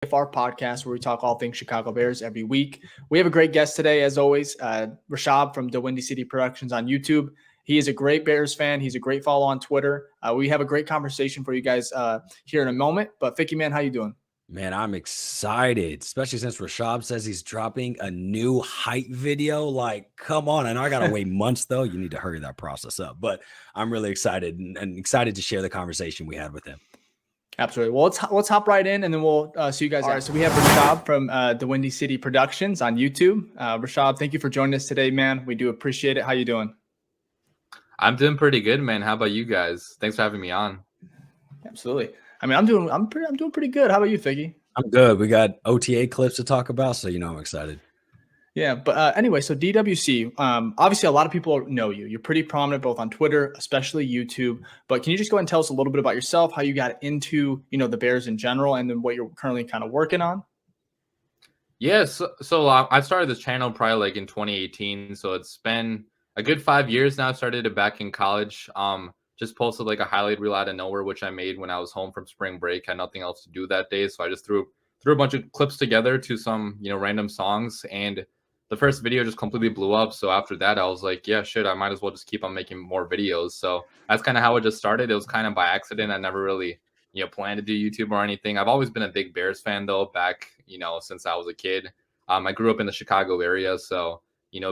BFR Podcast, where we talk all things Chicago Bears every week. We have a great guest today, as always, Rishab from DaWindyCity Productions on YouTube. He is a great Bears fan. He's a great follow on Twitter. We have a great conversation for you guys here in a moment. But Ficky, man, how you doing? Man, I'm excited, especially since Rishab says he's dropping a new hype video. Like, come on. I know I got to wait months, though. You need to hurry that process up. But I'm really excited and excited to share the conversation we had with him. Absolutely. Well, let's hop right in, and then we'll see you guys. All right, so we have Rishab from DaWindyCity Productions on YouTube. Rishab, thank you for joining us today, man. We do appreciate it. How you doing? I'm doing pretty good, man. How about you guys? Thanks for having me on. Absolutely. I mean, I'm doing pretty good. How about you, Figgy? I'm good. We got OTA clips to talk about, so I'm excited. Yeah, but anyway, so DWC, obviously a lot of people know you. You're pretty prominent both on Twitter, especially YouTube. But can you just go ahead and tell us a little bit about yourself, how you got into, the Bears in general, and then what you're currently kind of working on? Yeah, so I started this channel probably like in 2018. So it's been a good 5 years now. I started it back in college. Just posted like a highlight reel out of nowhere, which I made when I was home from spring break. Had nothing else to do that day, so I just threw a bunch of clips together to some random songs, and the first video just completely blew up. So after that, I was like, yeah, shit, I might as well just keep on making more videos. So that's kind of how it just started. It was kind of by accident. I never really planned to do YouTube or anything. I've always been a big Bears fan though, back since I was a kid. I grew up in the Chicago area, so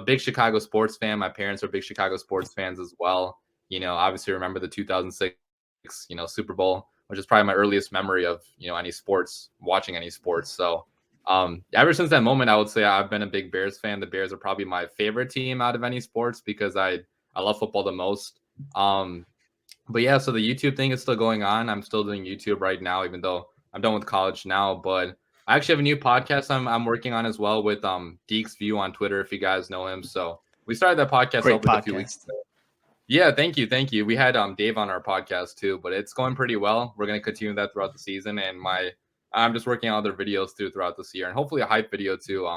big Chicago sports fan. My parents are big Chicago sports fans as well. Obviously remember the 2006, Super Bowl, which is probably my earliest memory of, watching any sports. So ever since that moment, I would say I've been a big Bears fan. The Bears are probably my favorite team out of any sports because I love football the most. But yeah, so the YouTube thing is still going on. I'm still doing YouTube right now, even though I'm done with college now. But I actually have a new podcast I'm working on as well with Deeks View on Twitter, if you guys know him. So we started that podcast a few weeks ago. Yeah, thank you. We had Dave on our podcast too, but it's going pretty well. We're going to continue that throughout the season, and I'm just working on other videos throughout this year, and hopefully a hype video too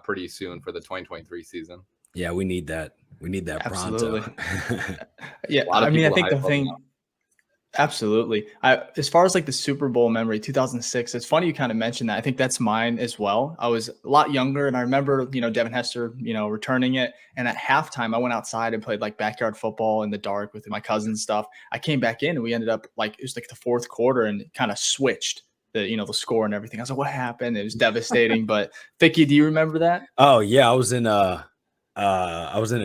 pretty soon for the 2023 season. Yeah, we need that. We need that Absolutely. pronto. Yeah, I mean, I think the thing. Absolutely. As far as like the Super Bowl memory, 2006, it's funny you kind of mentioned that. I think that's mine as well. I was a lot younger, and I remember, Devin Hester, returning it. And at halftime, I went outside and played like backyard football in the dark with my cousins and stuff. I came back in, and we ended up it was like the fourth quarter, and it kind of switched the score and everything. I was like, what happened? It was devastating. But Vicky, do you remember that? Oh yeah, I was in a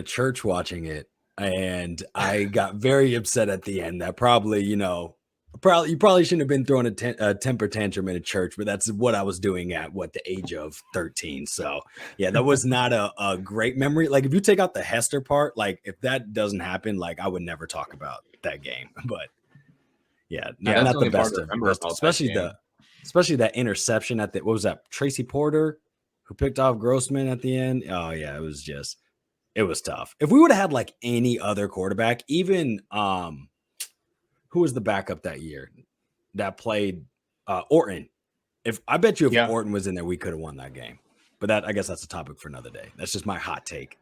church watching it. And I got very upset at the end. That you probably shouldn't have been throwing a temper tantrum in a church, but that's what I was doing at the age of 13. So yeah, that was not a great memory. Like if you take out the Hester part, like if that doesn't happen, like I would never talk about that game. But yeah, not the best of especially that interception at what was that, Tracy Porter who picked off Grossman at the end. Oh yeah, it was tough. If we would have had like any other quarterback, even who was the backup that year that played Orton? If Orton was in there, we could have won that game. But I guess that's a topic for another day. That's just my hot take.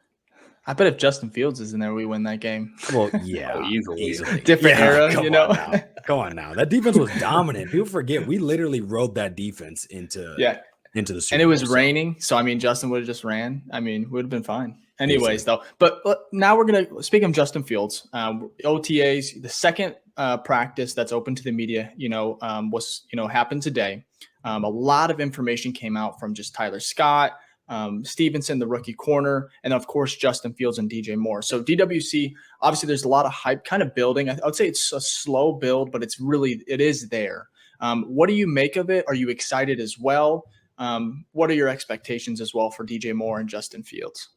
I bet if Justin Fields is in there, we win that game. Well, yeah, easily. Different era, Come on now. That defense was dominant. People forget we literally rode that defense into the Super Bowl. And it was raining, so I mean, Justin would have just ran. I mean, would have been fine. Anyways, though, but now we're going to speak of Justin Fields. OTAs, the second practice that's open to the media, happened today. A lot of information came out from just Tyler Scott, Stevenson, the rookie corner, and of course, Justin Fields and DJ Moore. So DWC, obviously there's a lot of hype kind of building. I would say it's a slow build, but it is there. What do you make of it? Are you excited as well? What are your expectations as well for DJ Moore and Justin Fields?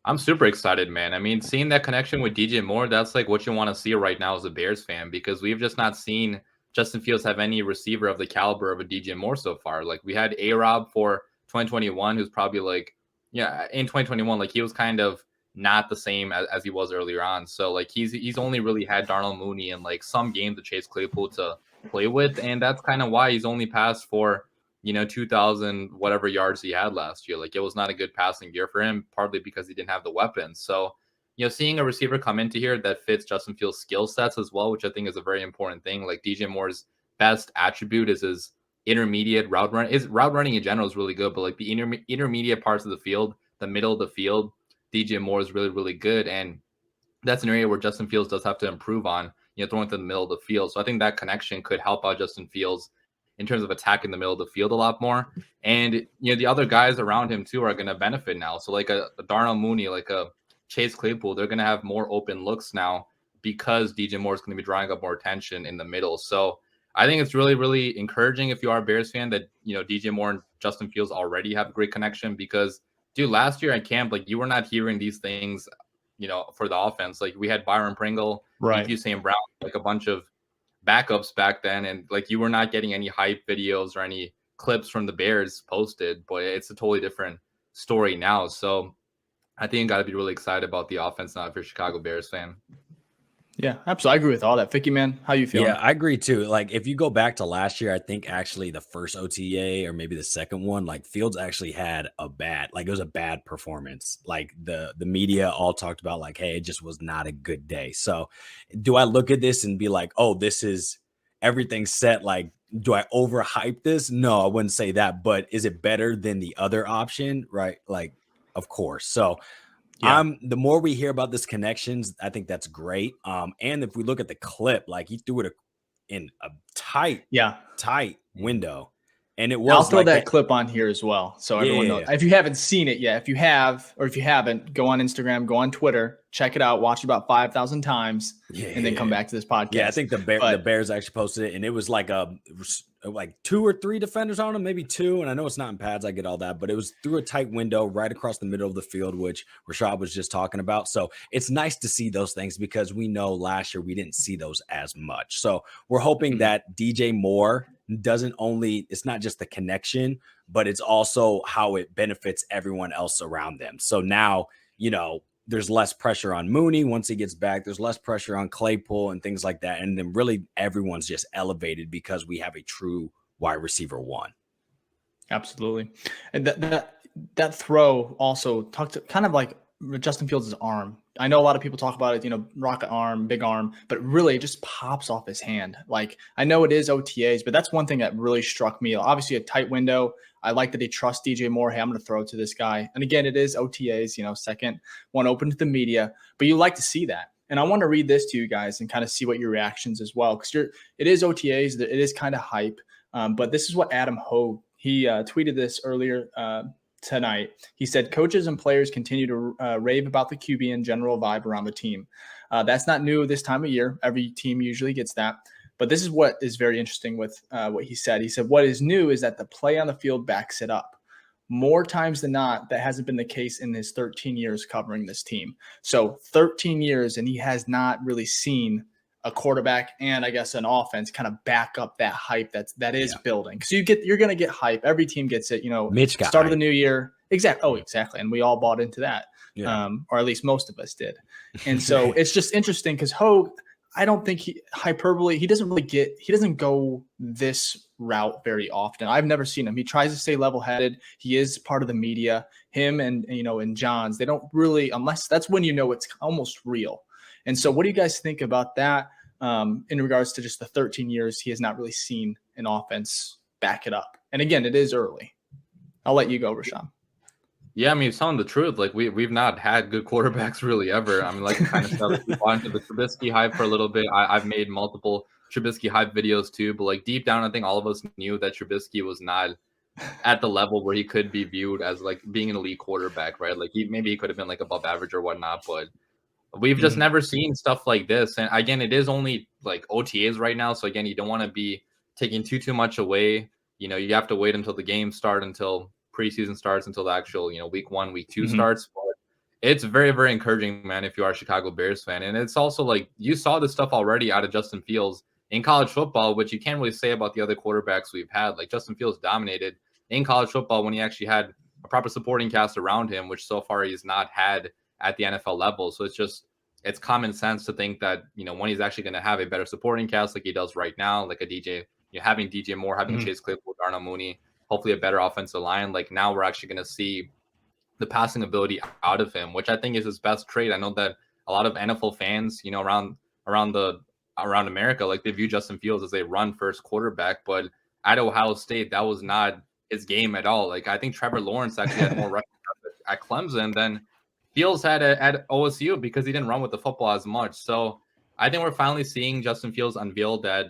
I'm super excited, man. I mean, seeing that connection with DJ Moore, that's like what you want to see right now as a Bears fan, because we've just not seen Justin Fields have any receiver of the caliber of a DJ Moore so far. Like we had A-Rob for 2021, who's probably in 2021, like he was kind of not the same as he was earlier on. So like he's only really had Darnell Mooney and like some games to Chase Claypool to play with. And that's kind of why he's only passed for 2,000 whatever yards he had last year. Like it was not a good passing year for him, partly because he didn't have the weapons. So, seeing a receiver come into here that fits Justin Fields' skill sets as well, which I think is a very important thing. Like DJ Moore's best attribute is his intermediate route run. His route running in general is really good, but like the intermediate parts of the field, the middle of the field, DJ Moore is really, really good. And that's an area where Justin Fields does have to improve on, throwing to the middle of the field. So I think that connection could help out Justin Fields in terms of attacking the middle of the field a lot more. And, the other guys around him too are going to benefit now. So like a Darnell Mooney, like a Chase Claypool, they're going to have more open looks now because DJ Moore is going to be drawing up more attention in the middle. So I think it's really, really encouraging if you are a Bears fan that, DJ Moore and Justin Fields already have a great connection because, dude, last year at camp, like you were not hearing these things, for the offense. Like we had Byron Pringle, right, St. Brown, like a bunch of backups back then. And like you were not getting any hype videos or any clips from the Bears posted, but it's a totally different story now. So I think you got to be really excited about the offense now if you're a Chicago Bears fan. Yeah, absolutely. I agree with all that. Vicky, man, how you feeling? Yeah, I agree too. Like if you go back to last year, I think actually the first OTA or maybe the second one, like Fields actually had it was a bad performance. Like the media all talked about like, hey, it just was not a good day. So do I look at this and be like, oh, this is everything set? Like, do I overhype this? No, I wouldn't say that. But is it better than the other option? Right. Like, of course. So yeah. The more we hear about this connections, I think that's great. And if we look at the clip, like he threw it in a tight window. And it was I'll throw like that clip on here as well. So everyone knows. If you haven't seen it yet, if you have, or if you haven't, go on Instagram, go on Twitter, check it out, watch it about 5,000 times, and then come back to this podcast. Yeah, I think the Bears actually posted it, and it was like like 2 or 3 defenders on him, maybe 2. And I know it's not in pads, I get all that, but it was through a tight window right across the middle of the field, which Rishab was just talking about. So it's nice to see those things because we know last year we didn't see those as much. So we're hoping that DJ Moore it's not just the connection, but it's also how it benefits everyone else around them. So now, there's less pressure on Mooney once he gets back. There's less pressure on Claypool and things like that. And then really everyone's just elevated because we have a true wide receiver 1. Absolutely. And that throw also talked to kind of like Justin Fields' arm. I know a lot of people talk about it, rocket arm, big arm, but really it just pops off his hand. Like I know it is OTAs, but that's one thing that really struck me. Obviously a tight window. I like that they trust DJ Moore. Hey, I'm going to throw it to this guy. And again, it is OTAs, second one open to the media, but you like to see that. And I want to read this to you guys and kind of see what your reactions as well. Because it is OTAs, it is kind of hype. But this is what Adam Hogue, he tweeted this earlier tonight. He said, coaches and players continue to rave about the QB and general vibe around the team. That's not new this time of year. Every team usually gets that. But this is what is very interesting with what he said. He said, what is new is that the play on the field backs it up. More times than not, that hasn't been the case in his 13 years covering this team. So 13 years, and he has not really seen a quarterback and I guess an offense kind of back up that hype that is building. So you're going to get hype. Every team gets it, Mitch got start hype. of the new year. Exactly. Oh, exactly. And we all bought into that. Yeah. Or at least most of us did. And so it's just interesting because Hogue, I don't think he doesn't go this route very often. I've never seen him. He tries to stay level-headed. He is part of the media. Him and Johns, they don't really, unless that's when it's almost real. And so what do you guys think about that in regards to just the 13 years he has not really seen an offense back it up? And again, it is early. I'll let you go, Rishab. Yeah, I mean, it's telling the truth. Like we've not had good quarterbacks really ever. I mean, like kind of stuff. We bought into the Trubisky hype for a little bit. I've made multiple Trubisky hype videos too, but like deep down, I think all of us knew that Trubisky was not at the level where he could be viewed as like being an elite quarterback, right? Like maybe he could have been like above average or whatnot, but we've just never seen stuff like this. And again, it is only like OTAs right now, so again, you don't want to be taking too much away. You have to wait until the game start, until preseason starts, until the actual, week 1, week 2 starts. But it's very, very encouraging, man, if you are a Chicago Bears fan. And it's also like you saw this stuff already out of Justin Fields in college football, which you can't really say about the other quarterbacks we've had. Like Justin Fields dominated in college football when he actually had a proper supporting cast around him, which so far he's not had at the NFL level. So it's common sense to think that, when he's actually going to have a better supporting cast like he does right now, like a DJ, having DJ Moore, having Chase Claypool, Darnell Mooney, hopefully a better offensive line. Like now we're actually going to see the passing ability out of him, which I think is his best trait. I know that a lot of NFL fans, around America, like they view Justin Fields as a run first quarterback, but at Ohio State, that was not his game at all. Like I think Trevor Lawrence actually had more rushing at Clemson than Fields had at OSU because he didn't run with the football as much. So I think we're finally seeing Justin Fields unveil that,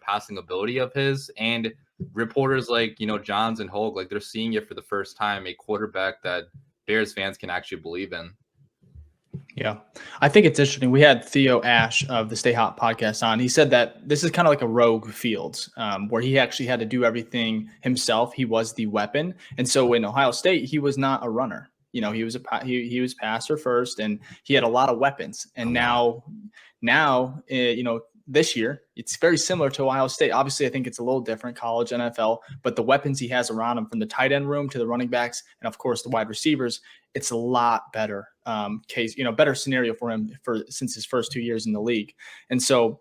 passing ability of his, and reporters like, Johns and Hogue, like they're seeing it for the first time, a quarterback that Bears fans can actually believe in. Yeah, I think it's interesting. We had Theo Ash of the Stay Hot podcast on. He said that this is kind of like a rogue Fields, where he actually had to do everything himself. He was the weapon. And so in Ohio State, he was not a runner. He was passer first, and he had a lot of weapons. And now, this year, it's very similar to Ohio State. Obviously, I think it's a little different, college, NFL, but the weapons he has around him, from the tight end room to the running backs, and of course the wide receivers, it's a lot better better scenario for him since his first 2 years in the league. And so,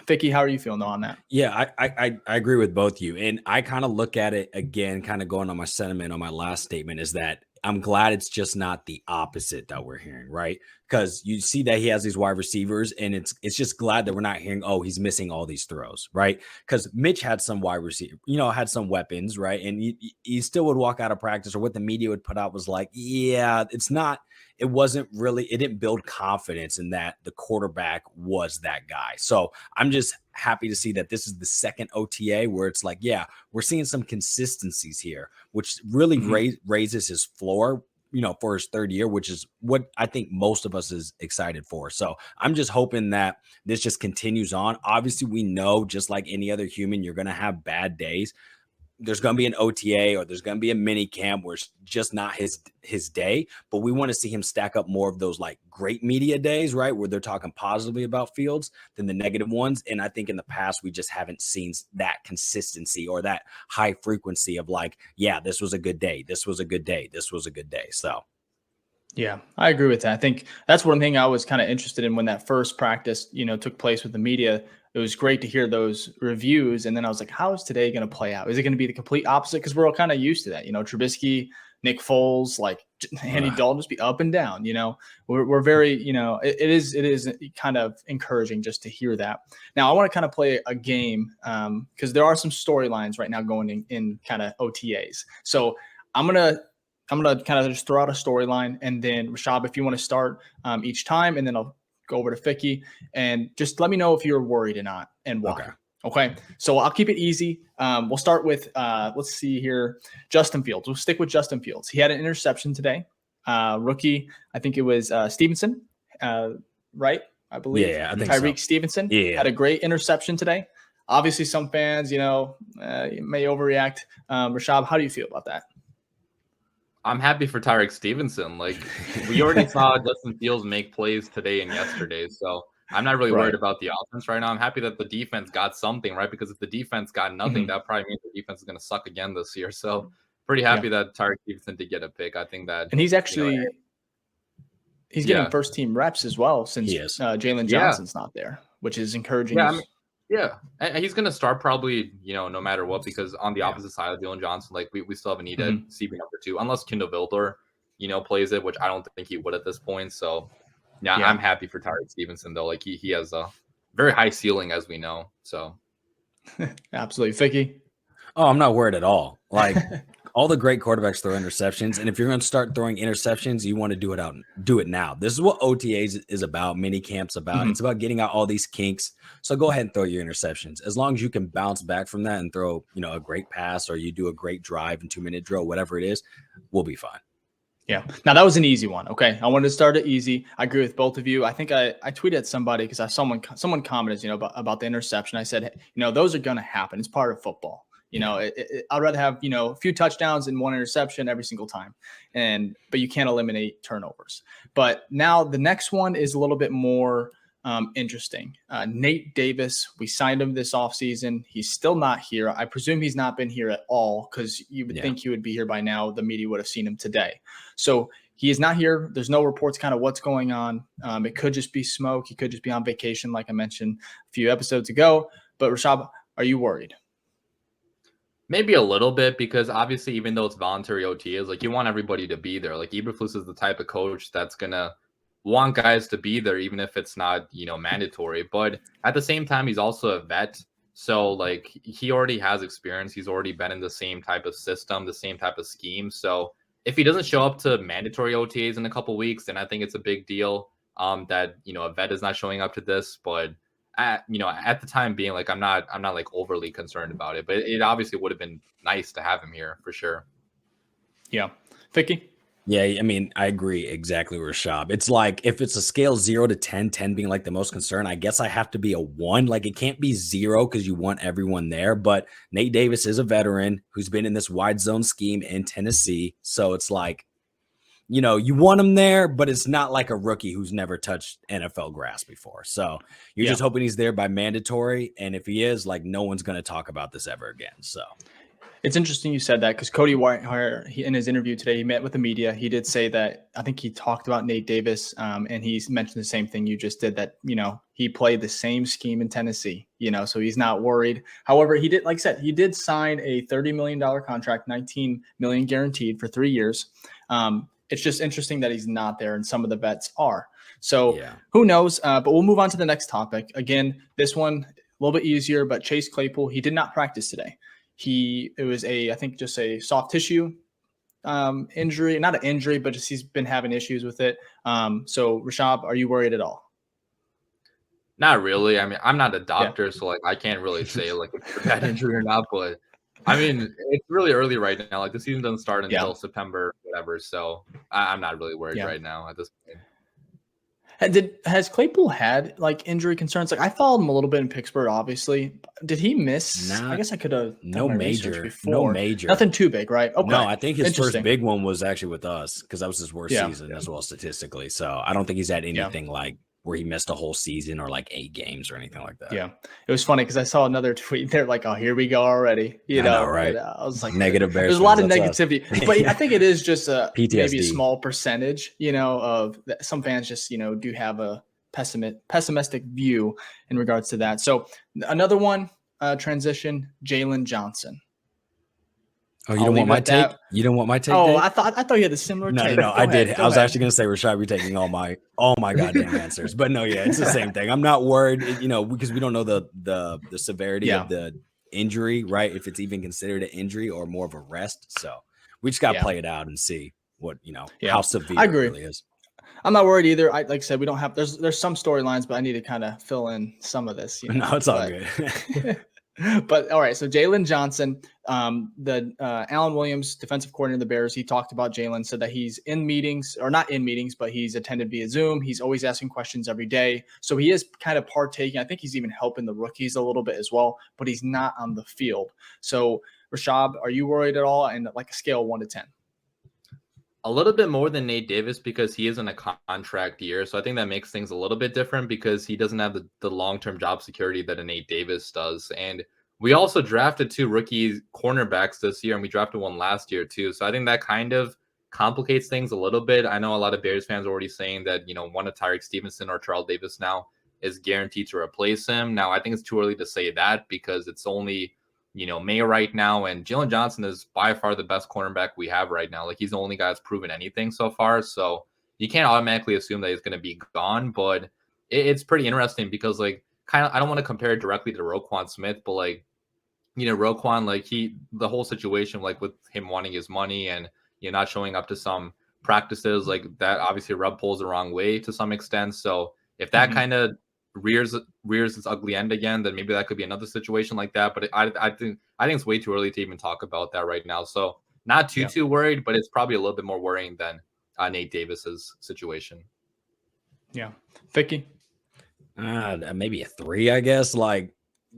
Vicky, how are you feeling on that? Yeah, I agree with both you. And I kind of look at it again, kind of going on my sentiment on my last statement, is that I'm glad it's just not the opposite that we're hearing, right? Because you see that he has these wide receivers, and it's just glad that we're not hearing, oh, he's missing all these throws, right? Because Mitch had some wide receiver, had some weapons, right? And he still would walk out of practice, or what the media would put out was like, yeah, it didn't build confidence in that the quarterback was that guy. So I'm just happy to see that this is the second OTA where it's like, yeah, we're seeing some consistencies here, which really raises his floor, for his third year, which is what I think most of us is excited for. So I'm just hoping that this just continues on. Obviously, we know, just like any other human, you're going to have bad days. There's going to be an OTA, or there's going to be a mini camp where it's just not his day, but we want to see him stack up more of those like great media days, right? Where they're talking positively about Fields than the negative ones. And I think in the past, we just haven't seen that consistency or that high frequency of like, yeah, this was a good day. This was a good day. This was a good day. So. Yeah, I agree with that. I think that's one thing I was kind of interested in when that first practice, took place with the media. It was great to hear those reviews. And then I was like, how is today going to play out? Is it going to be the complete opposite? Because we're all kind of used to that, Trubisky, Nick Foles, like Andy Dalton, just be up and down, we're very, it is kind of encouraging just to hear that. Now I want to kind of play a game because there are some storylines right now going in kind of OTAs. So I'm going to kind of just throw out a storyline, and then Rishab, if you want to start each time, and then I'll go over to Ficky, and just let me know if you're worried or not and why. Okay. So I'll keep it easy. We'll start with, let's see here, Justin Fields. We'll stick with Justin Fields. He had an interception today. Rookie, I think it was Stevenson, right? I believe. Yeah, I think Tyreek Stevenson had a great interception today. Obviously, some fans, may overreact. Rishab, how do you feel about that? I'm happy for Tyreek Stevenson. Like, we already saw Justin Fields make plays today and yesterday, so I'm not really worried about the offense right now. I'm happy that the defense got something, right? Because if the defense got nothing, that probably means the defense is going to suck again this year. So pretty happy that Tyreek Stevenson did get a pick. I think that, and he's actually he's getting first team reps as well since Jalen Johnson's not there, which is encouraging. Yeah, and he's going to start probably, no matter what, because on the opposite side of Jalen Johnson, like we still have a need at CB number 2, unless Kindle Vildor, plays it, which I don't think he would at this point. So, I'm happy for Tyreek Stevenson, though. Like he has a very high ceiling, as we know. So, absolutely. Ficky? Oh, I'm not worried at all. Like, all the great quarterbacks throw interceptions, and if you're going to start throwing interceptions, you want to do it now. This is what OTAs is about, mini camps about. It's about getting out all these kinks. So go ahead and throw your interceptions. As long as you can bounce back from that and throw, a great pass, or you do a great drive and 2-minute drill, whatever it is, we'll be fine. Yeah. Now that was an easy one. Okay. I wanted to start it easy. I agree with both of you. I think I tweeted at somebody because someone commented, about the interception. I said, those are going to happen. It's part of football. I'd rather have, a few touchdowns and one interception every single time. But you can't eliminate turnovers. But now the next one is a little bit more interesting. Nate Davis, we signed him this offseason. He's still not here. I presume he's not been here at all, because you would think he would be here by now. The media would have seen him today. So he is not here. There's no reports kind of what's going on. It could just be smoke. He could just be on vacation, like I mentioned a few episodes ago. But Rishab, are you worried? Maybe a little bit, because obviously, even though it's voluntary OTAs, like you want everybody to be there. Like Eberflus is the type of coach that's gonna want guys to be there, even if it's not, mandatory. But at the same time, he's also a vet. So like he already has experience. He's already been in the same type of system, the same type of scheme. So if he doesn't show up to mandatory OTAs in a couple weeks, then I think it's a big deal that, you know, a vet is not showing up to this. But at the time being, like, I'm not like overly concerned about it. But it obviously would have been nice to have him here for sure. Yeah. Vicky? Yeah, I mean, I agree exactly with Rishab. It's like if it's a scale 0 to 10, 10 being like the most concern, I guess I have to be a 1. Like it can't be 0 because you want everyone there. But Nate Davis is a veteran who's been in this wide zone scheme in Tennessee. So it's like, you know, you want him there, but it's not like a rookie who's never touched NFL grass before. So you're just hoping he's there by mandatory. And if he is, like, no one's going to talk about this ever again. So it's interesting you said that because Cody Whitehair, in his interview today, he met with the media. He did say that, I think he talked about Nate Davis, and he mentioned the same thing you just did, that, you know, he played the same scheme in Tennessee, you know, so he's not worried. However, he did, like I said, he did sign a $30 million contract, $19 million guaranteed for 3 years. It's just interesting that he's not there and some of the vets are. So who knows? But we'll move on to the next topic. Again, this one a little bit easier, but Chase Claypool, he did not practice today. It was I think just a soft tissue injury, not an injury, but just he's been having issues with it. So Rishab, are you worried at all? Not really. I mean, I'm not a doctor, so like I can't really say like if it's a bad injury or not. But I mean, it's really early right now. Like the season doesn't start until September, whatever. So I'm not really worried right now at this point. Has Claypool had like injury concerns? Like I followed him a little bit in Pittsburgh, obviously. Did he miss? I guess I could have no major, nothing too big, right? Okay. No, I think his first big one was actually with us because that was his worst season as well statistically. So I don't think he's had anything like where he missed a whole season or like 8 games or anything like that. Yeah, it was funny because I saw another tweet there like, "Oh, here we go already." You know, right? I was like, negative Bears. There's a lot of negativity, but I think it is just a PTSD. Maybe a small percentage. You know, of some fans just do have a pessimistic view in regards to that. So another one, transition, Jalen Johnson. Oh, you don't want my take? You don't want my take? Oh, Dave? I thought you had a similar take. No, I did. I was actually going to say, Rishab, you're taking all my goddamn answers. But no, it's the same thing. I'm not worried, because we don't know the severity of the injury, right? If it's even considered an injury or more of a rest. So we just got to play it out and see what, how severe it really is. I'm not worried either. Like I said, we don't have, there's some storylines, but I need to kind of fill in some of this. No, it's all good. But all right, so Jalen Johnson, the Alan Williams, defensive coordinator of the Bears, he talked about Jalen, said that he's in meetings, or not in meetings, but he's attended via Zoom. He's always asking questions every day. So he is kind of partaking. I think he's even helping the rookies a little bit as well, but he's not on the field. So Rishab, are you worried at all? And like a scale of 1 to 10? A little bit more than Nate Davis because he is in a contract year. So I think that makes things a little bit different because he doesn't have the long-term job security that a Nate Davis does. And we also drafted 2 rookie cornerbacks this year, and we drafted one last year too. So I think that kind of complicates things a little bit. I know a lot of Bears fans are already saying that, one of Tyreek Stevenson or Terrell Davis now is guaranteed to replace him. Now, I think it's too early to say that because it's only May right now, and Jalen Johnson is by far the best cornerback we have right now. Like he's the only guy that's proven anything so far. So you can't automatically assume that he's going to be gone, but it's pretty interesting because I don't want to compare it directly to Roquan Smith, but Roquan, the whole situation, with him wanting his money and, not showing up to some practices that obviously pulls the wrong way to some extent. So if that kind of rears its ugly end again, then maybe that could be another situation like that. But I think it's way too early to even talk about that right now. So not too worried, but it's probably a little bit more worrying than Nate Davis's situation. Yeah, Vicky, maybe a 3, I guess.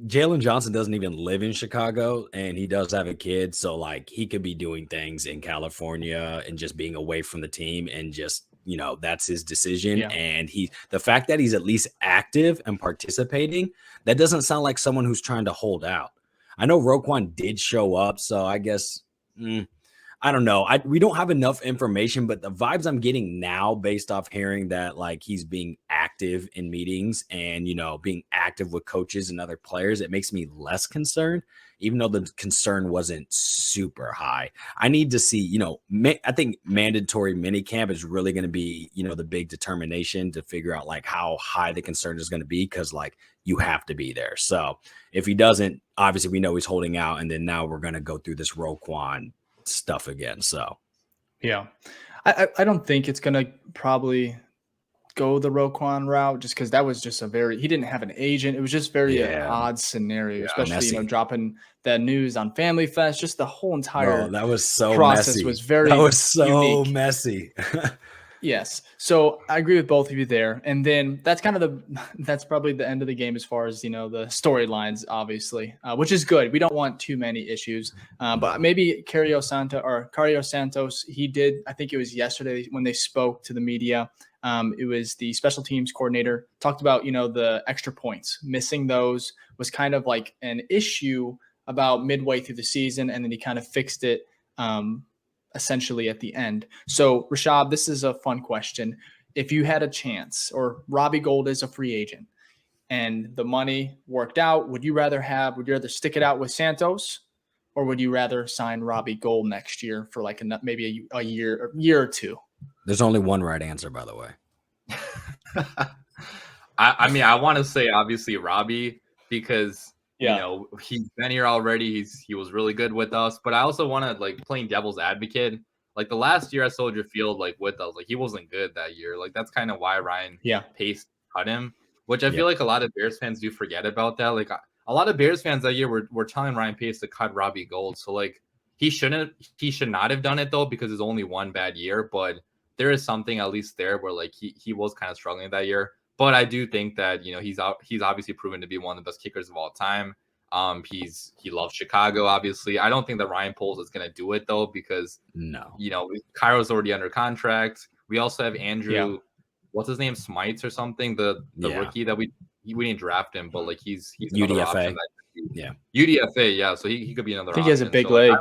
Jalen Johnson doesn't even live in Chicago, and he does have a kid, so he could be doing things in California and just being away from the team and just. That's his decision. Yeah. And the fact that he's at least active and participating, that doesn't sound like someone who's trying to hold out. I know Roquan did show up, so I guess, I don't know. We don't have enough information, but the vibes I'm getting now based off hearing that he's being active in meetings and, being active with coaches and other players, it makes me less concerned. even though the concern wasn't super high. I need to see, you know, I think mandatory minicamp is really going to be, you know, the big determination to figure out like how high the concern is going to be, because like you have to be there. So if he doesn't, obviously we know he's holding out, and then now we're going to go through this Roquan stuff again. So yeah, I don't think it's going to probably go the Roquan route, just because that was just he didn't have an agent. It was just very odd scenario, especially messy. You know, dropping that news on Family Fest. Just the whole entire that was so process messy. Was very that was so unique. Messy. Yes, so I agree with both of you there, and then that's kind of that's probably the end of the game as far as, you know, the storylines, obviously, which is good. We don't want too many issues, but maybe Cario Santos, he did. I think it was yesterday when they spoke to the media. It was the special teams coordinator, talked about, you know, the extra points. Missing those was kind of like an issue about midway through the season, and then he kind of fixed it essentially at the end. So, Rishab, this is a fun question. If you had a chance, or Robbie Gould is a free agent, and the money worked out, would you rather stick it out with Santos, or would you rather sign Robbie Gould next year for like maybe a year or two? There's only one right answer, by the way. I mean, I want to say obviously Robbie, because you know, he's been here already. He was really good with us, but I also want to, like, playing devil's advocate. Like the last year at Soldier Field, like with us, like he wasn't good that year. Like that's kind of why Ryan Pace cut him, which I feel like a lot of Bears fans do forget about that. Like a lot of Bears fans that year were telling Ryan Pace to cut Robbie Gould. So like he should not have done it though, because it's only one bad year. But there is something at least there where like he was kind of struggling that year. But I do think that, you know, he's obviously proven to be one of the best kickers of all time. He loves Chicago, obviously. I don't think that Ryan Poles is going to do it though, because you know, Cairo's already under contract. We also have Andrew, what's his name, Smites or something, the rookie that we didn't draft him, but like he's UDFA. UDFA, yeah. So he could be another. I think he has a big leg.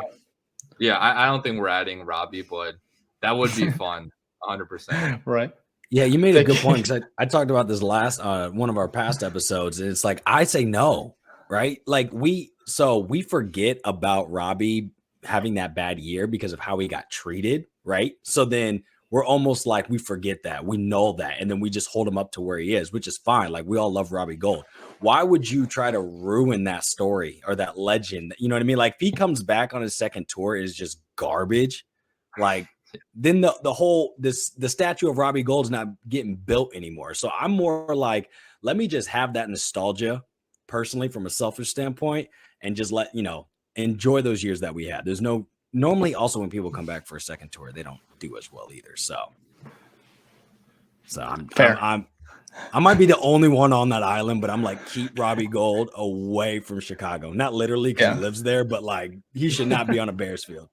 I don't think we're adding Robbie, but that would be fun, 100%. Right. Yeah, you made a good point, because I talked about this last one of our past episodes, and it's like I say no, right? Like we forget about Robbie having that bad year because of how he got treated, right? So then we're almost like we forget that, we know that, and then we just hold him up to where he is, which is fine. Like we all love Robbie Gould. Why would you try to ruin that story or that legend? You know what I mean? Like if he comes back on his second tour, is just garbage. Like then the statue of Robbie Gould's not getting built anymore. So I'm more like, let me just have that nostalgia personally from a selfish standpoint, and just let, you know, enjoy those years that we had. There's normally also when people come back for a second tour, they don't do as well either. So I'm fair. I might be the only one on that island, but I'm like, keep Robbie Gould away from Chicago. Not literally because he lives there, but like he should not be on a Bears field.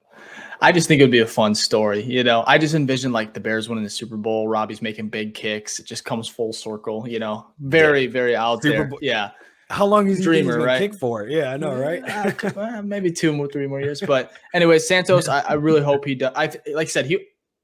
I just think it would be a fun story. You know, I just envision like the Bears winning the Super Bowl. Robbie's making big kicks. It just comes full circle, you know, very, very out there. Yeah. How long is he Dreamer, right? Kick for? Yeah, I know, right? Maybe 2 or 3 more years. But anyway, Santos, I really hope he does. Like I said,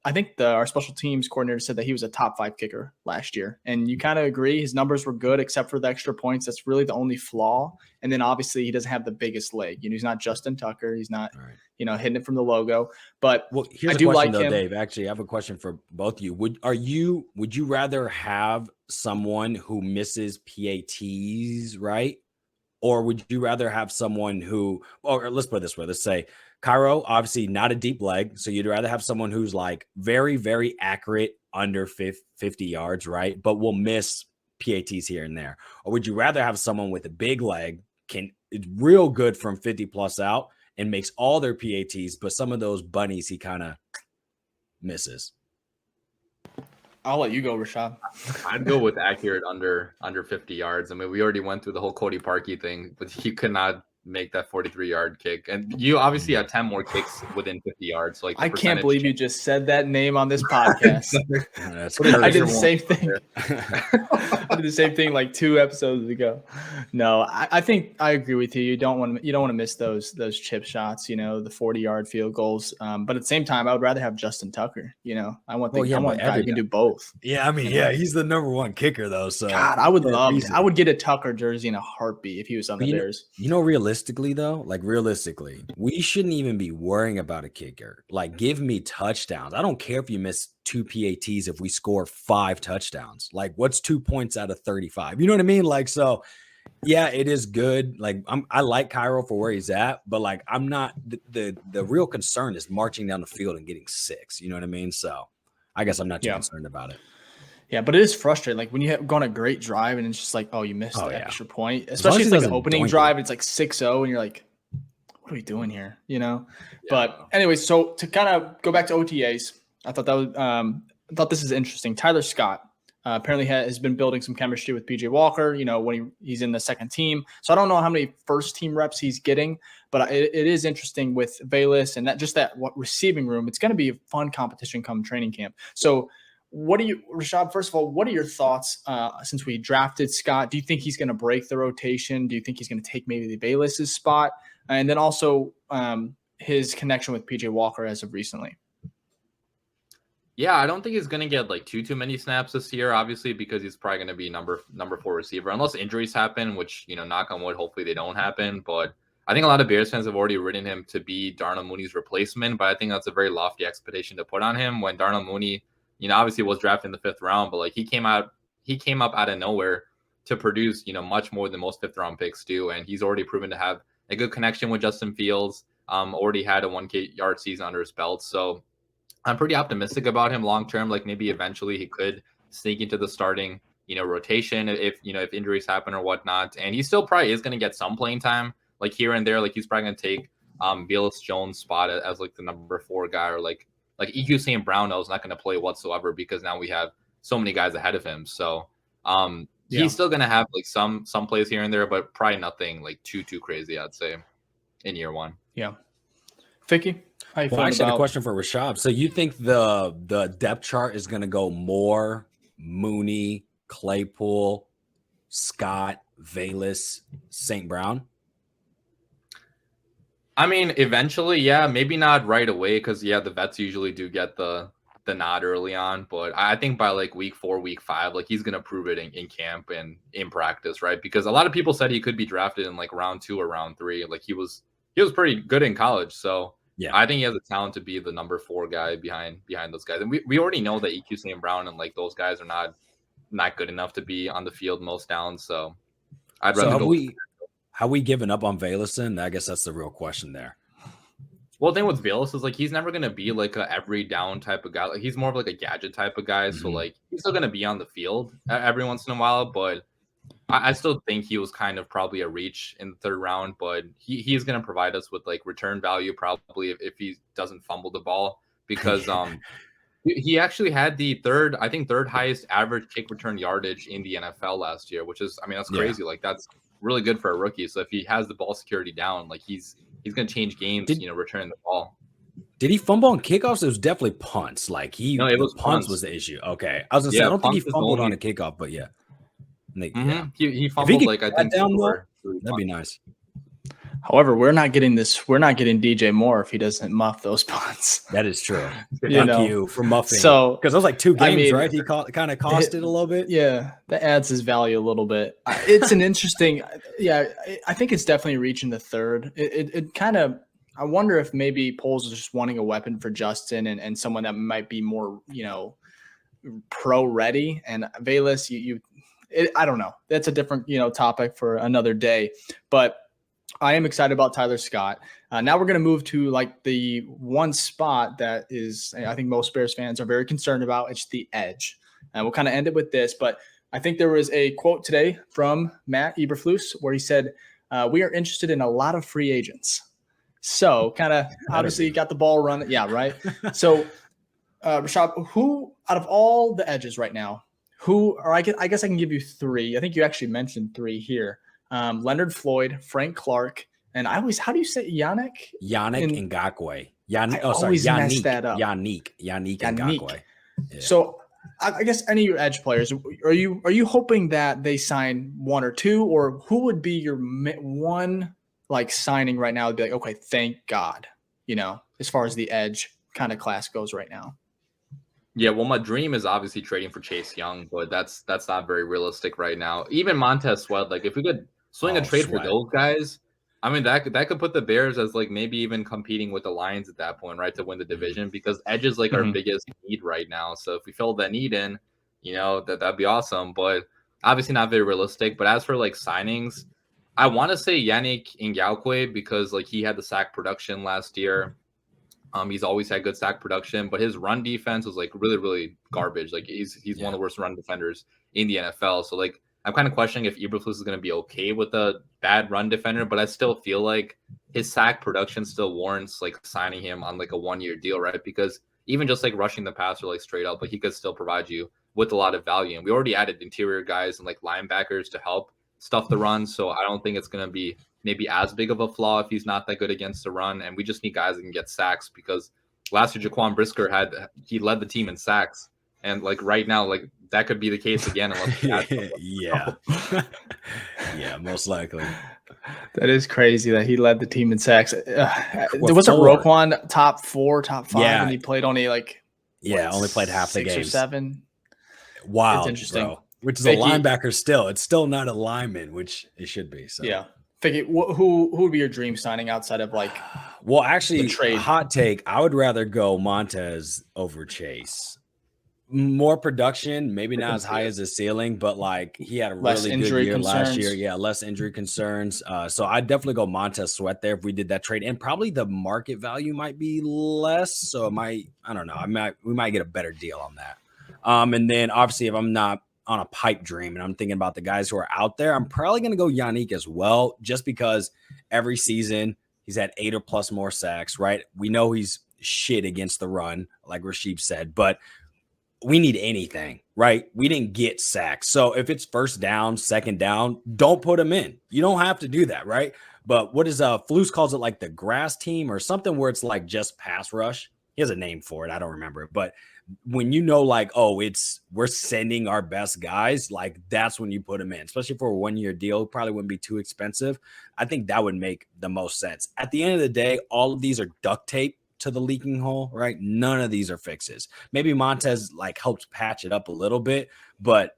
I think our special teams coordinator said that he was a top 5 kicker last year. And you kind of agree. His numbers were good, except for the extra points. That's really the only flaw. And then obviously he doesn't have the biggest leg. You know, he's not Justin Tucker. He's not, you know, hitting it from the logo. But here's I do a question, like him. Dave. Actually, I have a question for both of you. Would you rather have someone who misses PATs, right? Or would you rather have someone who, or let's put it this way, let's say Cairo, obviously not a deep leg. So you'd rather have someone who's like very, very accurate under 50 yards, right? But will miss PATs here and there. Or would you rather have someone with a big leg, it's real good from 50 plus out and makes all their PATs, but some of those bunnies he kind of misses? I'll let you go, Rishab. I'd go with accurate under 50 yards. I mean, we already went through the whole Cody Parkey thing, but he could not make that 43-yard kick. And you obviously had 10 more kicks within 50 yards. So like I can't believe you just said that name on this podcast. I did the same thing. I did the same thing like 2 episodes ago. No, I think I agree with you. You don't want to miss those chip shots, you know, the 40-yard field goals. But at the same time, I would rather have Justin Tucker. You know, I want a guy who can do both. Yeah, I mean, he's the number 1 kicker though. So God, I would get a Tucker jersey in a heartbeat if he was on the Bears. You know, realistically, realistically, though, we shouldn't even be worrying about a kicker. Like, give me touchdowns. I don't care if you miss 2 PATs if we score 5 touchdowns. Like, what's 2 points out of 35? You know what I mean? Like, so yeah, it is good. Like, I like Cairo for where he's at, but like, I'm not the real concern is marching down the field and getting 6. You know what I mean? So I guess I'm not too concerned about it. Yeah, but it is frustrating. Like when you have gone a great drive and it's just like, oh, you missed the extra point. Especially if it's like an opening drive, it's like 6-0, and you're like, what are we doing here? You know? Yeah. But anyway, so to kind of go back to OTAs, I thought that was I thought this is interesting. Tyler Scott apparently has been building some chemistry with PJ Walker, you know, when he's in the second team. So I don't know how many first team reps he's getting, but it is interesting with Bayless and that receiving room. It's going to be a fun competition come training camp. So Rishab, first of all, what are your thoughts since we drafted Scott? Do you think he's going to break the rotation? Do you think he's going to take maybe the Bayless's spot? And then also his connection with PJ Walker as of recently. Yeah, I don't think he's going to get like too many snaps this year, obviously, because he's probably going to be number 4 receiver, unless injuries happen, which, you know, knock on wood, hopefully they don't happen. But I think a lot of Bears fans have already written him to be Darnell Mooney's replacement, but I think that's a very lofty expectation to put on him when Darnell Mooney, you know, obviously was drafted in the 5th round, but like he came up out of nowhere to produce, you know, much more than most 5th round picks do. And he's already proven to have a good connection with Justin Fields, already had a 1K yard season under his belt. So I'm pretty optimistic about him long-term. Like maybe eventually he could sneak into the starting, you know, rotation if injuries happen or whatnot. And he still probably is going to get some playing time, like here and there. Like he's probably going to take Velus Jones' spot as like the number 4 guy, or like EQ St. Brown is not going to play whatsoever because now we have so many guys ahead of him. So he's still going to have like some plays here and there, but probably nothing like too crazy, I'd say, in year 1. Yeah. Vicky, how you feeling I actually had a question for Rishab. So you think the depth chart is going to go Moore, Mooney, Claypool, Scott, Velus, St. Brown? I mean, eventually, yeah, maybe not right away because, yeah, the vets usually do get the nod early on. But I think by like week 4, week 5, like he's going to prove it in camp and in practice, right? Because a lot of people said he could be drafted in like round 2 or round 3. Like he was pretty good in college. So yeah, I think he has the talent to be the number 4 guy behind those guys. And we already know that EQ St. Brown and like those guys are not good enough to be on the field most downs. So I'd rather go. Have we given up on Velus? I guess that's the real question there. Well, the thing with Velus is like he's never going to be like a every down type of guy. Like he's more of like a gadget type of guy. Mm-hmm. So like he's still going to be on the field every once in a while, but I still think he was kind of probably a reach in the 3rd round. But he's going to provide us with like return value probably if he doesn't fumble the ball, because he actually had the third highest average kick return yardage in the NFL last year, which is, I mean, that's crazy. Like that's really good for a rookie. So if he has the ball security down, like he's going to change games, returning the ball. Did he fumble on kickoffs? It was definitely punts. Like it was punts was the issue. Okay. I was going to say, I don't think he fumbled on a kickoff, but yeah. He fumbled like I think down more, that'd be nice. However, we're not getting DJ Moore if he doesn't muff those punts. That is true. Thank you for muffing. So, because those like 2 games, right? He kind of cost it a little bit. Yeah, that adds his value a little bit. It's an interesting. Yeah, I think it's definitely reaching the 3rd. It kind of. I wonder if maybe Poles is just wanting a weapon for Justin and someone that might be more, pro ready. And Velus, I don't know. That's a different, topic for another day. But I am excited about Tyler Scott. Now we're going to move to like the one spot that is, I think most Bears fans are very concerned about. It's the edge. And we'll kind of end it with this. But I think there was a quote today from Matt Eberflus where he said, we are interested in a lot of free agents. So kind of obviously got the ball running. Yeah, right. So Rishab, who out of all the edges right now, I guess I can give you 3. I think you actually mentioned 3 here. Leonard Floyd, Frank Clark, and how do you say Yannick? Yannick Ngakoue. Mess that up. Yannick Ngakoue. Yeah. So I guess any of your edge players, are you hoping that they sign 1 or 2, or who would be your one like signing right now? Would be like, okay, thank God, as far as the edge kind of class goes right now. Yeah, well, my dream is obviously trading for Chase Young, but that's not very realistic right now. Even Montez Sweat, like if we could swing a trade for those guys, I mean, that could put the Bears as like maybe even competing with the Lions at that point, right, to win the division, because edge is like our biggest need right now. So if we fill that need in, that'd be awesome. But obviously not very realistic. But as for like signings, I want to say Yannick Ngakoue because like he had the sack production last year. He's always had good sack production, but his run defense was like really, really garbage. Like he's one of the worst run defenders in the NFL. So like I'm kind of questioning if Eberflus is going to be okay with a bad run defender, but I still feel like his sack production still warrants like signing him on like a 1-year deal, right? Because even just like rushing the passer like straight up, like he could still provide you with a lot of value. And we already added interior guys and like linebackers to help stuff the run. So I don't think it's going to be maybe as big of a flaw if he's not that good against the run. And we just need guys that can get sacks because last year Jaquan Brisker he led the team in sacks. And like right now, like that could be the case again. Unless yeah, most likely. That is crazy that he led the team in sacks. Wasn't Roquan top 4, top 5, and he played only like only played half the games, 6 or 7. Wow, it's interesting. Bro. Which is a linebacker still. It's still not a lineman, which it should be. So yeah. Who would be your dream signing outside of like? Well, actually, hot take. I would rather go Montez over Chase. More production, maybe not as high as the ceiling, but like he had a really good year last year. Yeah, less injury concerns. So I'd definitely go Montez Sweat there if we did that trade, and probably the market value might be less. So it might, I don't know. We might get a better deal on that. And then obviously if I'm not on a pipe dream and I'm thinking about the guys who are out there, I'm probably going to go Yannick as well, just because every season he's had 8 or plus more sacks, right? We know he's shit against the run, like Rishab said, but we need anything, right? We didn't get sacks. So if it's first down, second down, don't put him in. You don't have to do that, right? But what is Flus calls it like the grass team or something where it's like just pass rush. He has a name for it. I don't remember it. But when you know, like, oh, we're sending our best guys, like that's when you put them in, especially for a 1-year deal. Probably wouldn't be too expensive. I think that would make the most sense. At the end of the day, all of these are duct tape to the leaking hole, right? None of these are fixes. Maybe Montez like helps patch it up a little bit, but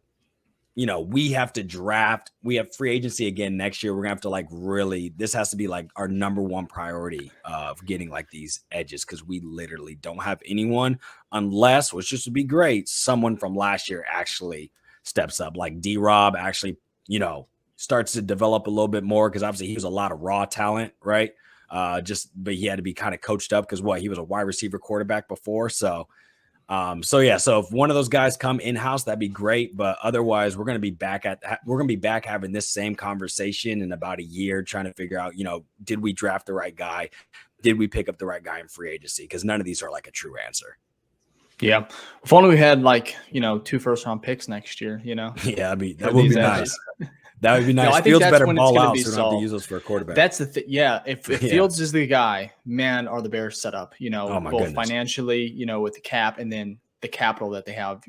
we have to draft. We have free agency again next year. We're gonna have to like really, this has to be like our number one priority of getting like these edges, because we literally don't have anyone unless, which just would be great, someone from last year actually steps up, like D-Rob actually, starts to develop a little bit more, because obviously he was a lot of raw talent, right? But he had to be kind of coached up because he was a wide receiver quarterback before. So if one of those guys come in-house, that'd be great. But otherwise, we're going to be back having this same conversation in about a year, trying to figure out, did we draft the right guy? Did we pick up the right guy in free agency? Because none of these are like a true answer. Yeah. If only we had 2 first-round picks next year, Yeah, that would be nice. That would be nice. No, I think Fields that's better when ball it's out, gonna be so we don't have to solved. use those for a quarterback. That's the thing. Yeah, if Fields is the guy, man, are the Bears set up? Both goodness. financially, with the cap, and then the capital that they have,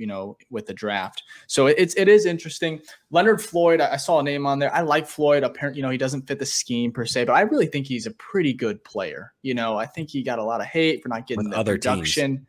with the draft. So it is interesting. Leonard Floyd, I saw a name on there. I like Floyd. Apparently, he doesn't fit the scheme per se, but I really think he's a pretty good player. I think he got a lot of hate for not getting the other production. Teams.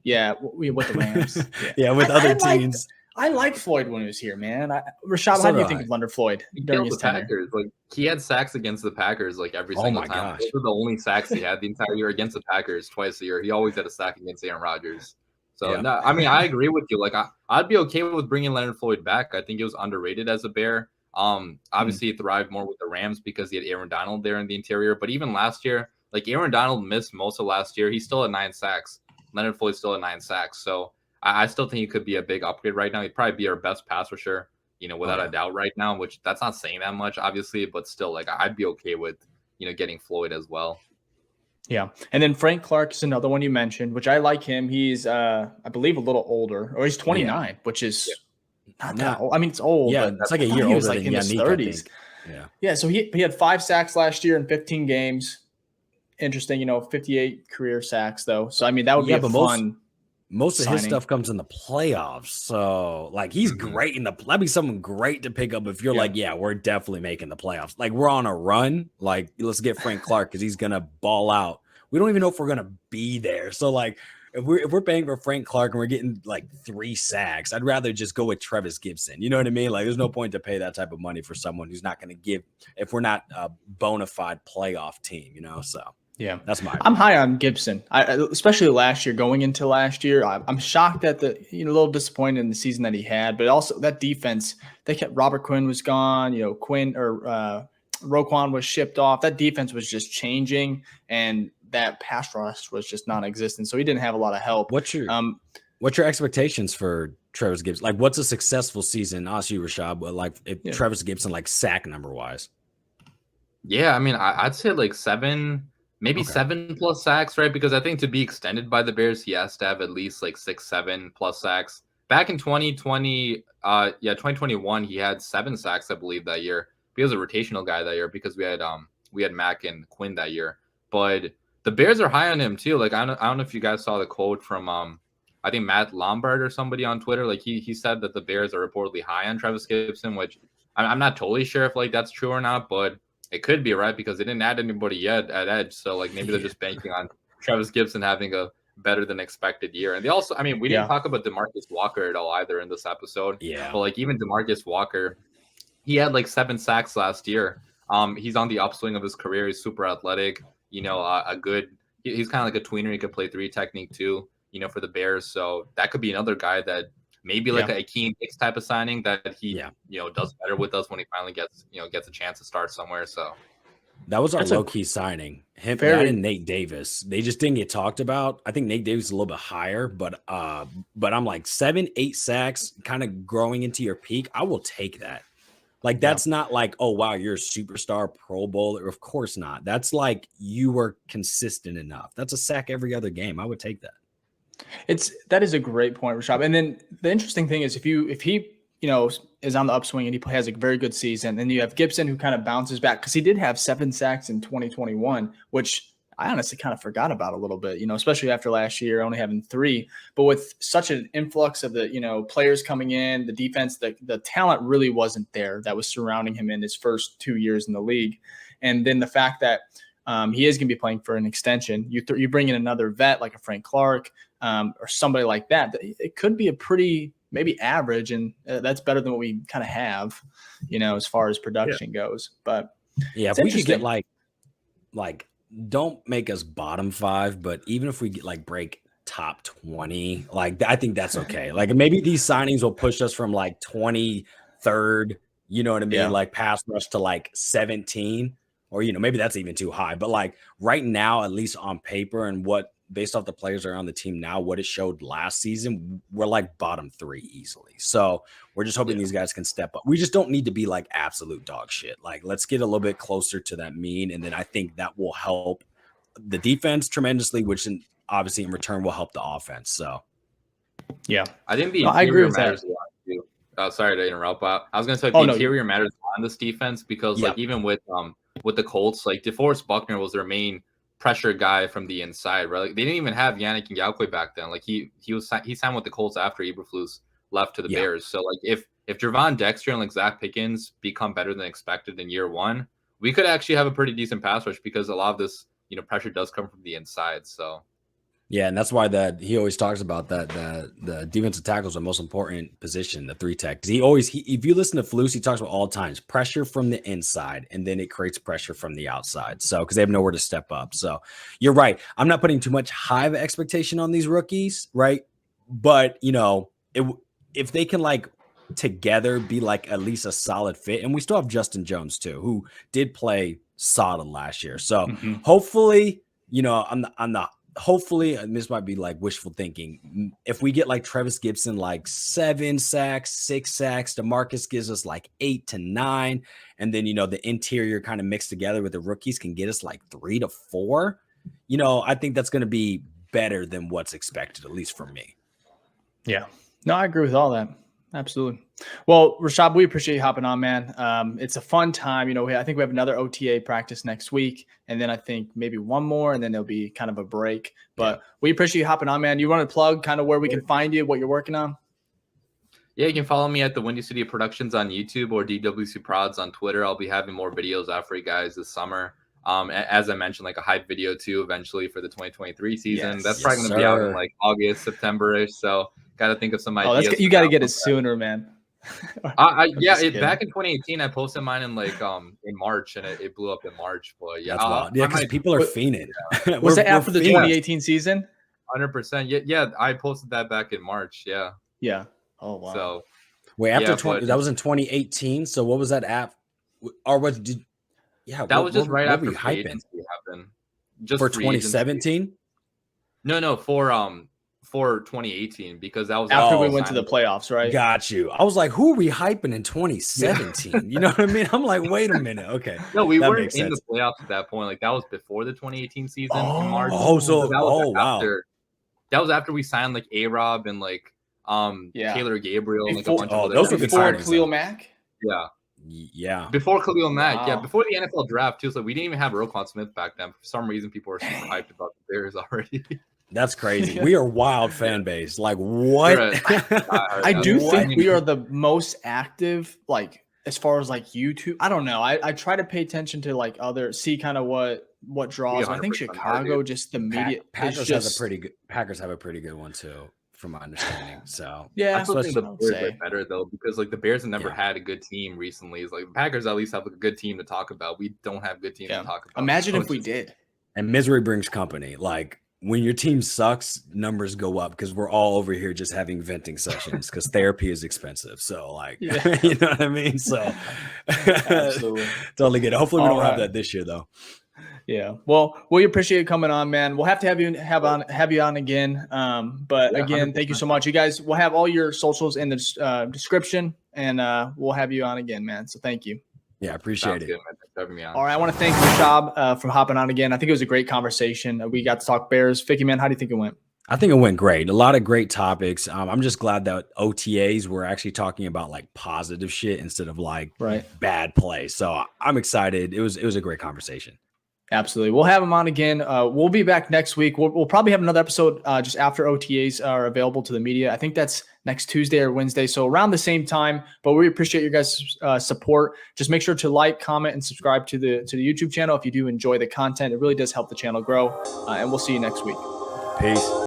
Yeah, with the Rams. Yeah, with other teams. I liked Floyd when he was here, man. Rishab, how do you think of Leonard Floyd during his tenure? Packers. Like he had sacks against the Packers like every single time. Those were the only sacks he had the entire year against the Packers twice a year. He always had a sack against Aaron Rodgers. So no, I mean, I agree with you. Like I'd be okay with bringing Leonard Floyd back. I think he was underrated as a Bear. Obviously he thrived more with the Rams because he had Aaron Donald there in the interior. But even last year, like Aaron Donald missed most of last year. He still had 9 sacks. Leonard Floyd still had 9 sacks. So I still think he could be a big upgrade right now. He'd probably be our best pass rusher, without a doubt right now, which that's not saying that much, obviously, but still, like, I'd be okay with, getting Floyd as well. Yeah. And then Frank Clark is another one you mentioned, which I like him. He's, I believe, a little older, or he's 29, which is not that old. I mean, it's old. Yeah, but it's like a year older. He was like in his 30s. Yeah. Yeah. So he had 5 sacks last year in 15 games. Interesting, 58 career sacks, though. So, I mean, that would be a fun. Most of his stuff comes in the playoffs. So like he's great that'd be something great to pick up if you're like, we're definitely making the playoffs. Like we're on a run. Like let's get Frank Clark because he's gonna ball out. We don't even know if we're gonna be there. So like if we're paying for Frank Clark and we're getting like 3 sacks, I'd rather just go with Travis Gibson. You know what I mean? Like, there's no point to pay that type of money for someone who's not going to give if we're not a bona fide playoff team. You know, so yeah, that's my. I'm high on Gibson, especially last year. Going into last year, I'm shocked at a little disappointed in the season that he had, but also that defense. They kept Robert Quinn was gone. Roquan was shipped off. That defense was just changing, and that pass rush was just non-existent. So he didn't have a lot of help. What's your expectations for Travis Gibson? Like, what's a successful season? Ask you, Rishab, but like if Travis Gibson, like sack number wise. Yeah, I mean, I'd say like 7, maybe 7+ sacks, right? Because I think to be extended by the Bears, he has to have at least like 6, 7+ sacks. Back in 2021, he had 7 sacks, I believe, that year. He was a rotational guy that year because we had Mack and Quinn that year. But the Bears are high on him too. Like I don't know if you guys saw the quote from I think Matt Lombard or somebody on Twitter. Like he said that the Bears are reportedly high on Travis Gibson, which I'm not totally sure if like that's true or not, but it could be, right? Because they didn't add anybody yet at edge. So like maybe they're just banking on Travis Gibson having a better than expected year. And they also, I mean, we didn't talk about DeMarcus Walker at all either in this episode. Yeah. But like even DeMarcus Walker, he had like 7 sacks last year. He's on the upswing of his career. He's super athletic. He's kind of like a tweener. He could play 3 technique too, for the Bears. So that could be another guy that maybe like a Akeem Hicks type of signing that he, does better with us when he finally gets a chance to start somewhere. So that was our low-key signing. Him and Nate Davis. They just didn't get talked about. I think Nate Davis is a little bit higher, but I'm like 7, 8 sacks kind of growing into your peak. I will take that. Like, that's not like, oh, wow, you're a superstar Pro Bowler. Of course not. That's like you were consistent enough. That's a sack every other game. I would take that. That is a great point, Rishab. And then the interesting thing is if he is on the upswing and he has a very good season, then you have Gibson who kind of bounces back because he did have 7 sacks in 2021, which I honestly kind of forgot about a little bit, especially after last year only having 3. But with such an influx of the, players coming in, the defense, the talent really wasn't there that was surrounding him in his first 2 years in the league. And then the fact that he is going to be playing for an extension, you bring in another vet like a Frank Clark or somebody like that, it could be a pretty maybe average, and that's better than what we kind of have, as far as production goes. But yeah, if we could get like don't make us bottom 5, but even if we get like break top 20, like I think that's okay. Like maybe these signings will push us from like 23rd, you know what I mean? Yeah. Like pass rush to like 17, or maybe that's even too high. But like right now, at least on paper and what based off the players that are on the team now, what it showed last season, we're like bottom 3 easily. So we're just hoping these guys can step up. We just don't need to be like absolute dog shit. Like let's get a little bit closer to that mean. And then I think that will help the defense tremendously, which obviously in return will help the offense. So yeah, I think I agree with matters a lot too. Sorry to interrupt, but I was going to say the interior matters on this defense because like even with the Colts, like DeForest Buckner was their main pressure guy from the inside, right? Like they didn't even have Yannick Ngakoue back then. Like he signed with the Colts after Eberflus left to the Bears. So like if Jervon Dexter and like Zach Pickens become better than expected in year 1, we could actually have a pretty decent pass rush because a lot of this pressure does come from the inside. So yeah, and that's why he always talks about that the defensive tackle is the most important position, the 3 tech. Because if you listen to Flus, he talks about all times pressure from the inside, and then it creates pressure from the outside. So because they have nowhere to step up. So you're right. I'm not putting too much high of expectation on these rookies, right? But if they can like together be like at least a solid fit, and we still have Justin Jones too, who did play solid last year. So hopefully, hopefully, and this might be like wishful thinking, if we get like Travis Gibson, like 7 sacks, 6 sacks, DeMarcus gives us like 8 to 9. And then, the interior kind of mixed together with the rookies can get us like 3 to 4. I think that's going to be better than what's expected, at least for me. Yeah, no, I agree with all that. Absolutely. Well, Rishab, we appreciate you hopping on, man. It's a fun time. I think we have another OTA practice next week, and then I think maybe one more, and then there'll be kind of a break. But we appreciate you hopping on, man. You want to plug kind of where we can find you, what you're working on? Yeah, you can follow me at DaWindyCity Productions on YouTube or DWC Prods on Twitter. I'll be having more videos out for you guys this summer. As I mentioned, like a hype video too, eventually for the 2023 season. Yes. That's probably going to be out in like August, September-ish. So got to think of some ideas. You got to get it sooner, man. Back in 2018, I posted mine in like in March, and it blew up in March. But yeah, that's wild. Yeah, because people are fiending. Yeah. Was that after the 2018 season? 100%. Yeah, I posted that back in March. Yeah. Yeah. Oh wow. So wait, after that was in 2018. So what was that app? Or what did? Yeah, that was just right after free agency happened. Just for 2017. No, for 2018, because that was after we went to the playoffs, right? Got you. I was like, who are we hyping in 2017? Yeah. You know what I mean? I'm like, wait a minute. Okay. No, we weren't in the playoffs at that point. Like that was before the 2018 season in March. Wow. That was after we signed like A-Rob and like Taylor Gabriel and like a bunch of those were before Khalil Mack. Yeah. Before Khalil Mack. Yeah. Before the NFL draft too. So we didn't even have Roquan Smith back then. For some reason, people were super hyped about the Bears already. That's crazy. We are wild fan base. Like what? I do think we are the most active, like as far as like YouTube. I don't know. I try to pay attention to see kind of what draws. I think Chicago, just the media. Packers have a pretty good one too, from my understanding. So yeah, I still think the Bears are better though, because like the Bears have never had a good team recently. It's like the Packers at least have a good team to talk about. We don't have good teams to talk about. Imagine if we did. And misery brings company. Like when your team sucks, numbers go up because we're all over here just having venting sessions because therapy is expensive. So like, you know what I mean? So absolutely. Totally get it. Hopefully we don't have that this year though. Yeah. Well, we appreciate you coming on, man. We'll have to have you on again. But again, 100%. Thank you so much. You guys, we'll have all your socials in the description, and we'll have you on again, man. So thank you. Yeah, I appreciate it. Good, man. Thanks for having me on. All right. I want to thank Rishab for hopping on again. I think it was a great conversation. We got to talk Bears. Ficky, man, how do you think it went? I think it went great. A lot of great topics. I'm just glad that OTAs were actually talking about like positive shit instead of like bad play. So I'm excited. It was a great conversation. Absolutely. We'll have him on again. We'll be back next week. We'll probably have another episode just after OTAs are available to the media. I think that's next Tuesday or Wednesday. So around the same time, but we appreciate your guys' support. Just make sure to like, comment, and subscribe to the YouTube channel if you do enjoy the content. It really does help the channel grow. And we'll see you next week. Peace.